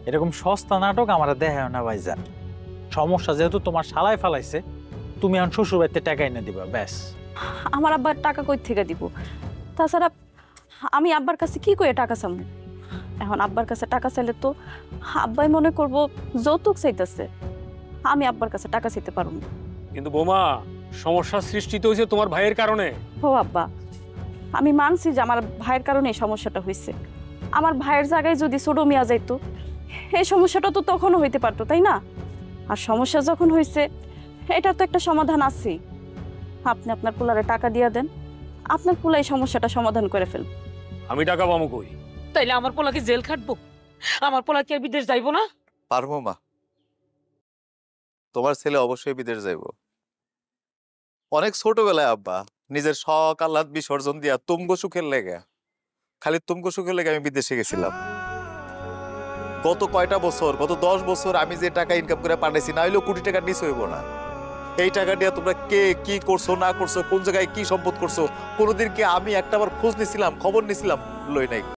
এরকম সস্তা নাটক আমার দেখায় না ভাইজান। সমস্যা যেহেতু তোমার শালায় ফালাইছে, তুমি এখন শ্বশুর বাড়িতে টাকা এনে দিবা ব্যাস। আমার আব্বার টাকা কই থেকে দিব? তাছাড়া আমি আব্বার কাছে কি করে টাকা চামু? এখন আব্বার কাছে টাকা চাইলে তো আব্বাই মনে করব যৌতুক চাইতেছে। আমি আব্বার কাছে টাকা চাইতে পারবো না। কিন্তু বোমা, সমস্যার সৃষ্টি তো হয়েছে তোমার ভাইয়ের কারণে। ও আব্বা, আমি মানছি যে আমার ভাইয়ের কারণে এই সমস্যাটা হয়েছে। আমার ভাইয়ের জায়গায় যদি ছোট মিয়া যাইতো, এই সমস্যাটা তো তখনও হইতে পারতো, তাই না? আর সমস্যা যখন হয়েছে, এটার তো একটা সমাধান আছেই। আপনি আপনার পোলারে টাকা দিয়া দেন, আপনার পোলা এই সমস্যাটা সমাধান করে ফেল। আমি টাকা পাবো কই? তাইলে আমার পোলাকে জেল খাটবো? আমার পোলা কি আর বিদেশ যাইবো না? পারবো মা, তোমার ছেলে অবশ্যই বিদেশ যাইব। অনেক ছোটবেলায় আব্বা নিজের শখ আহ্লাদ বিসর্জন দিয়া তুমগো সুখের লেগে, খালি তুমগো সুখের লেগে আমি বিদেশে গেছিলাম। গত কয়টা বছর, গত 10 বছর আমি যে টাকা ইনকাম করে পাঠাইছি, না হইলেও কোটি টাকা নিচে হইব না। এই টাকা দিয়ে তোমরা কে কি করছো না করছো, কোন জায়গায় কি সম্পদ করছো, কোনোদিন কি আমি একটাবার খোঁজ নিছিলাম, খবর নিছিলাম? লই নাই।